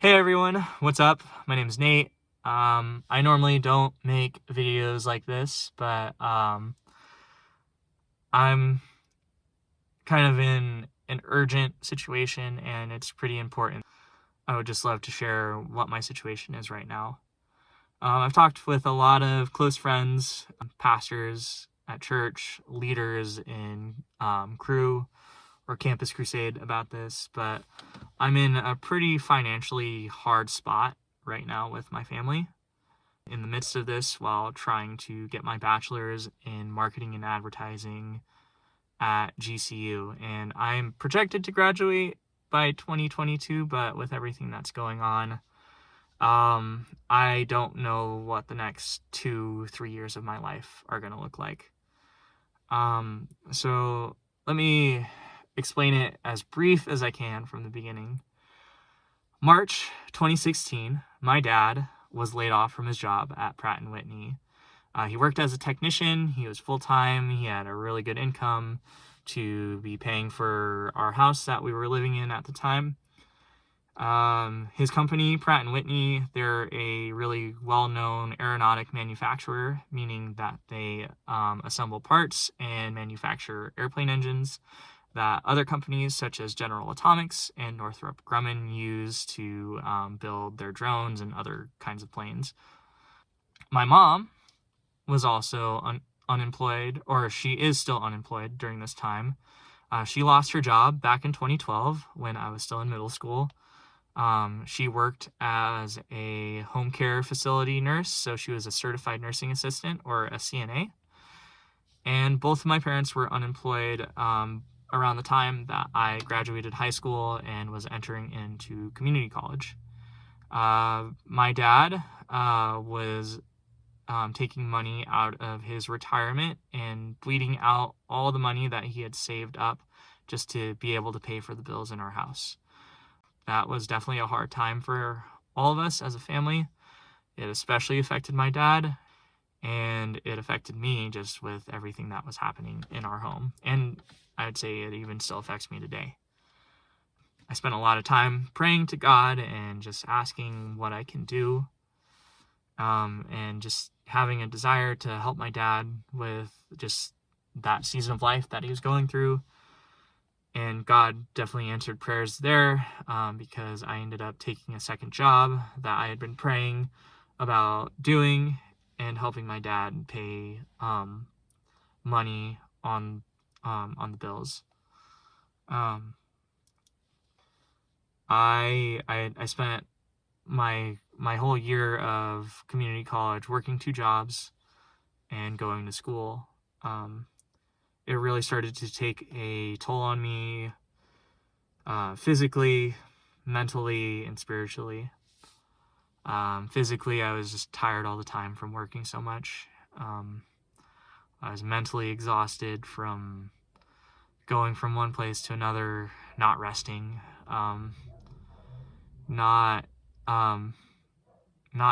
Hey everyone, what's up? My name is Nate. I normally don't make videos like this, but I'm kind of in an urgent situation and it's pretty important. I would just love to share what my situation is right now. I've talked with a lot of close friends, pastors at church, leaders in crew or Campus Crusade about this, but I'm in a pretty financially hard spot right now with my family. In the midst of this, while trying to get my bachelor's in marketing and advertising at GCU, and I'm projected to graduate by 2022, but with everything that's going on, I don't know what the next 2-3 years of my life are going to look like. So let me explain it as brief as I can from the beginning. March 2016, my dad was laid off from his job at Pratt & Whitney. He worked as a technician, he was full-time, he had a really good income to be paying for our house that we were living in at the time. His company, Pratt & Whitney, they're a really well-known aeronautic manufacturer, meaning that they assemble parts and manufacture airplane engines that other companies such as General Atomics and Northrop Grumman use to build their drones and other kinds of planes. My mom was also unemployed, or she is still unemployed during this time. She lost her job back in 2012 when I was still in middle school. She worked as a home care facility nurse, so she was a certified nursing assistant, or a CNA. And both of my parents were unemployed around the time that I graduated high school and was entering into community college. My dad was taking money out of his retirement and bleeding out all the money that he had saved up just to be able to pay for the bills in our house. That was definitely a hard time for all of us as a family. It especially affected my dad, and it affected me just with everything that was happening in our home. And I'd say it even still affects me today. I spent a lot of time praying to God and just asking what I can do, and just having a desire to help my dad with just that season of life that he was going through. And God definitely answered prayers there, because I ended up taking a second job that I had been praying about doing and helping my dad pay money on the bills. I spent my whole year of community college working 2 jobs and going to school. It really started to take a toll on me, physically, mentally, and spiritually. Physically, I was just tired all the time from working so much. I was mentally exhausted from going from one place to another, not resting, not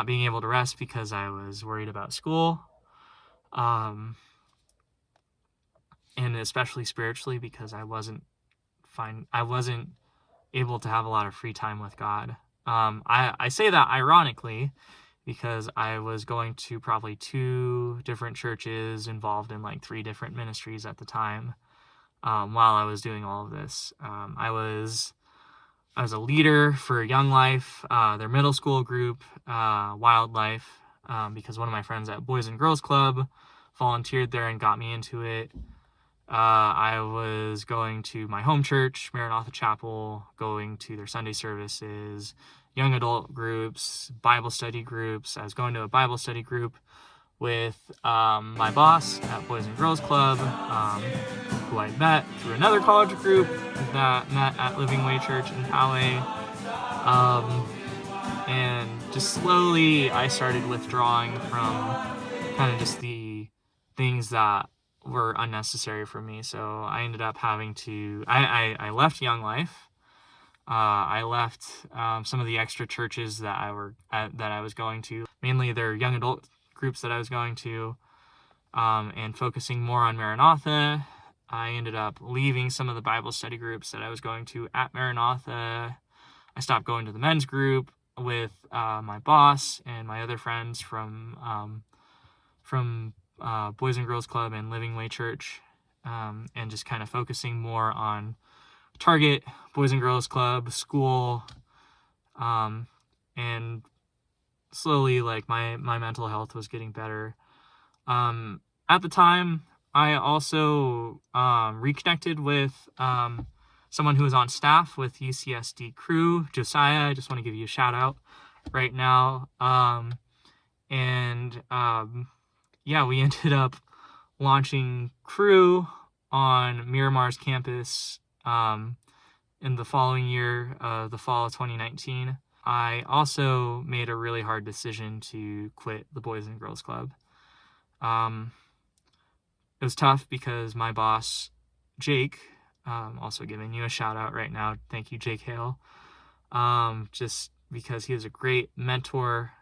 being able to rest because I was worried about school, and especially spiritually because I wasn't able to have a lot of free time with God. I say that ironically because I was going to probably 2 different churches, involved in like 3 different ministries at the time, while I was doing all of this. I was a leader for Young Life, their middle school group, Wildlife, because one of my friends at Boys and Girls Club volunteered there and got me into it. I was going to my home church, Maranatha Chapel, going to their Sunday services, young adult groups, Bible study groups. I was going to a Bible study group with my boss at Boys and Girls Club, who I met through another college group that met at Living Way Church in Poway. And just slowly I started withdrawing from kind of just the things that were unnecessary for me. So I ended up having to, I left Young Life. I left some of the extra churches that I was going to, mainly their young adult groups that I was going to, and focusing more on Maranatha. I ended up leaving some of the Bible study groups that I was going to at Maranatha. I stopped going to the men's group. with my boss and my other friends from Boys and Girls Club and Living Way Church, and just kind of focusing more on Target, Boys and Girls Club, school, and slowly, like, my mental health was getting better. At the time, I also reconnected with someone who was on staff with UCSD Crew, Josiah. I just want to give you a shout out right now. Yeah, we ended up launching Crew on Miramar's campus in the following year, the fall of 2019. I also made a really hard decision to quit the Boys and Girls Club. It was tough because my boss, Jake, also giving you a shout out right now. Thank you, Jake Hale. Just because he was a great mentor,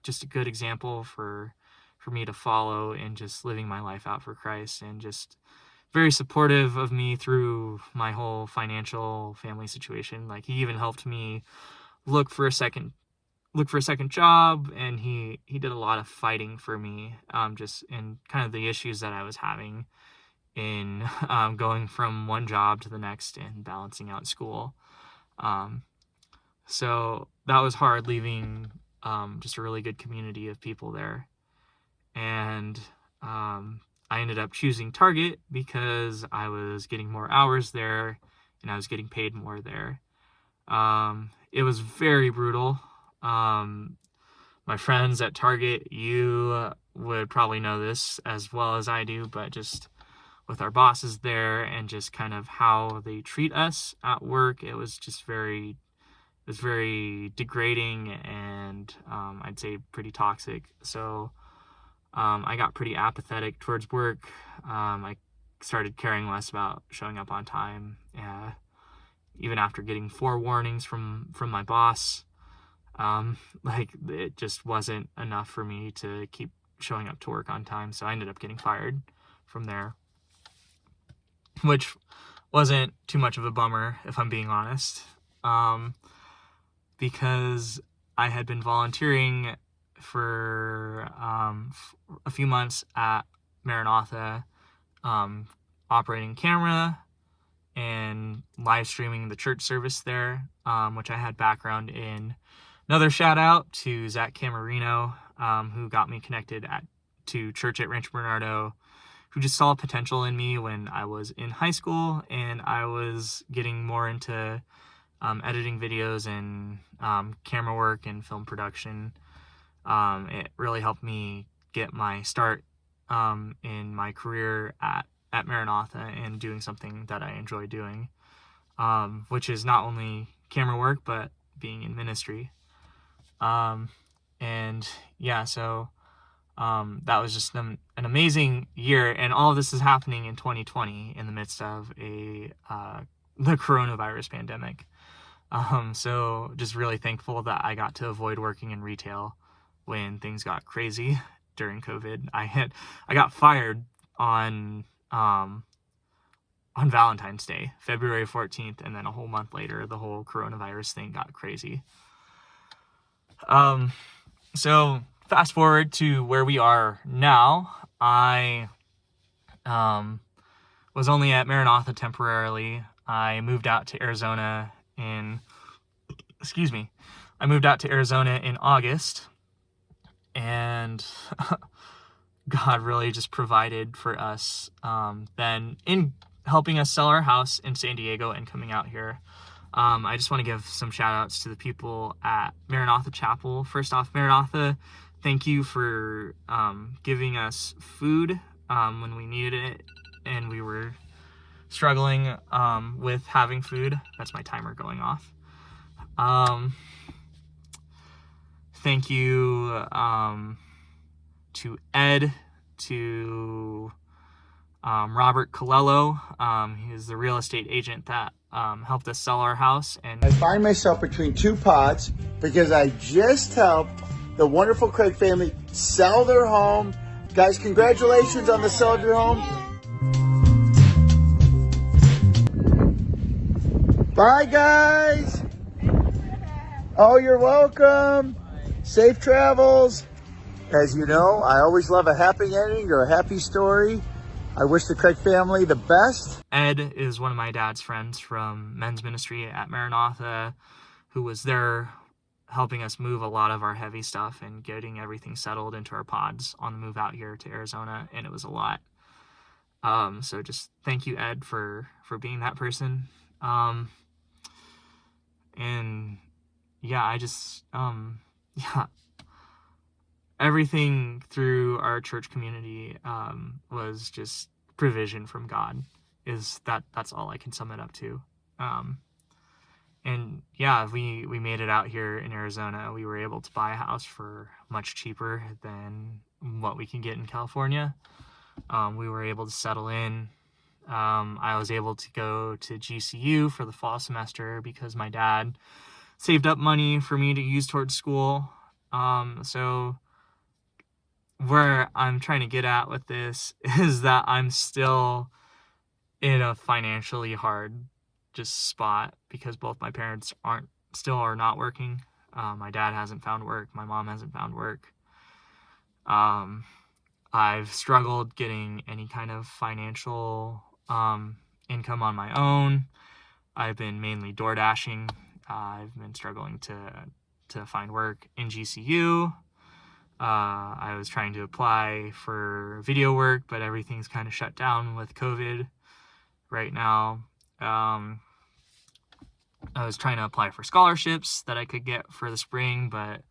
just a good example for me to follow in just living my life out for Christ, and just very supportive of me through my whole financial family situation. Like, he even helped me look for a second job, and he did a lot of fighting for me, just in kind of the issues that I was having in going from one job to the next and balancing out school. So that was hard, leaving just a really good community of people there. And I ended up choosing Target because I was getting more hours there and I was getting paid more there. It was very brutal. My friends at Target, you would probably know this as well as I do, but just with our bosses there and just kind of how they treat us at work, it was very degrading and I'd say pretty toxic. So I got pretty apathetic towards work. I started caring less about showing up on time, even after getting 4 warnings from my boss. Like, it just wasn't enough for me to keep showing up to work on time, so I ended up getting fired from there, which wasn't too much of a bummer, if I'm being honest, because I had been volunteering for a few months at Maranatha, operating camera and live streaming the church service there, which I had background in. Another shout out to Zach Camarino, who got me connected to church at Rancho Bernardo, who just saw potential in me when I was in high school and I was getting more into editing videos and camera work and film production. It really helped me get my start in my career at Maranatha and doing something that I enjoy doing, which is not only camera work, but being in ministry. And yeah, so that was just an amazing year, and all of this is happening in 2020 in the midst of the coronavirus pandemic. So just really thankful that I got to avoid working in retail when things got crazy during COVID. I got fired on Valentine's Day, February 14th, and then a whole month later, the whole coronavirus thing got crazy. So fast forward to where we are now. I was only at Maranatha temporarily. I moved out to Arizona in August, and God really just provided for us then in helping us sell our house in San Diego and coming out here. I just want to give some shout outs to the people at Maranatha Chapel. First off, Maranatha, thank you for giving us food when we needed it and we were struggling with having food. That's my timer going off. Thank you to Ed, to Robert Colello. He is the real estate agent that helped us sell our house. And I find myself between two pots because I just helped the wonderful Craig family sell their home. Guys, congratulations on the sale of your home. Bye, guys. Oh, you're welcome. Safe travels. As you know, I always love a happy ending or a happy story. I wish the Craig family the best. Ed is one of my dad's friends from men's ministry at Maranatha, who was there helping us move a lot of our heavy stuff and getting everything settled into our pods on the move out here to Arizona, and it was a lot. So just thank you, Ed, for being that person. And yeah, I just yeah, everything through our church community was just provision from God. That's all I can sum it up to. And yeah, we made it out here in Arizona. We were able to buy a house for much cheaper than what we can get in California. We were able to settle in. I was able to go to GCU for the fall semester because my dad saved up money for me to use towards school. So where I'm trying to get at with this is that I'm still in a financially hard just spot because both my parents are not working. My dad hasn't found work. My mom hasn't found work. I've struggled getting any kind of financial income on my own. I've been mainly door dashing. I've been struggling to find work in GCU. I was trying to apply for video work, but everything's kind of shut down with COVID right now. I was trying to apply for scholarships that I could get for the spring, but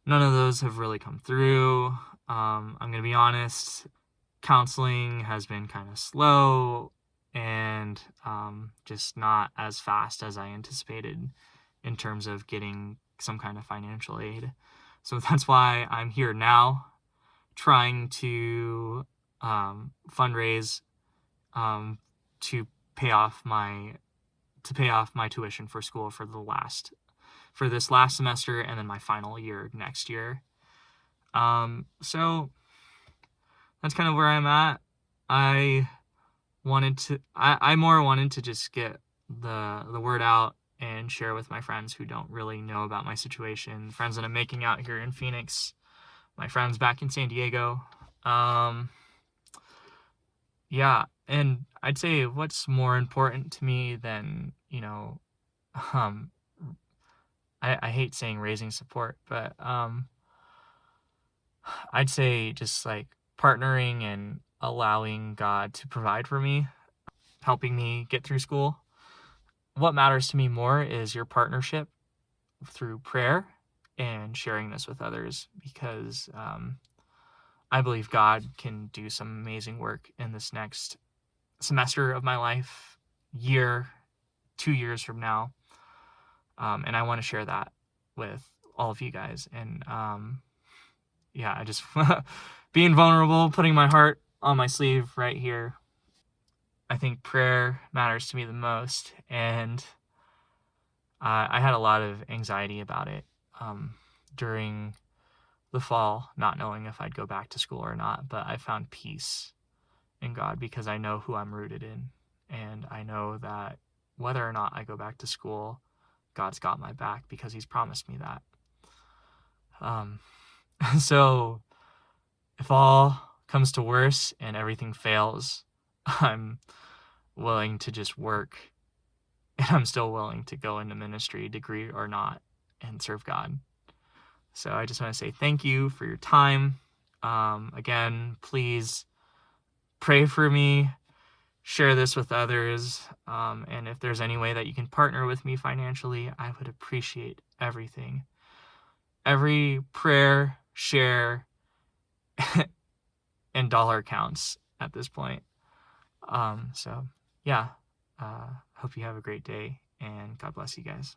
none of those have really come through. I'm going to be honest, counseling has been kind of slow and just not as fast as I anticipated in terms of getting some kind of financial aid. So that's why I'm here now, trying to fundraise to pay off my tuition for school for this last semester and then my final year next year. So that's kind of where I'm at. I more wanted to just get the word out and share with my friends who don't really know about my situation, friends that I'm making out here in Phoenix, my friends back in San Diego. Yeah, and I'd say what's more important to me than, I hate saying raising support, but I'd say just like partnering and allowing God to provide for me, helping me get through school. What matters to me more is your partnership through prayer and sharing this with others, because I believe God can do some amazing work in this next semester of my life, year, 2 years from now. And I want to share that with all of you guys. And I just being vulnerable, putting my heart on my sleeve right here. I think prayer matters to me the most. And I had a lot of anxiety about it during the fall, not knowing if I'd go back to school or not. But I found peace in God because I know who I'm rooted in. And I know that whether or not I go back to school, God's got my back because he's promised me that. So if all comes to worse and everything fails, I'm willing to just work, and I'm still willing to go into ministry, degree or not, and serve God. So I just want to say thank you for your time. Again, please pray for me, share this with others, and if there's any way that you can partner with me financially, I would appreciate everything. Every prayer, share, and dollar counts at this point. Hope you have a great day, and God bless you guys.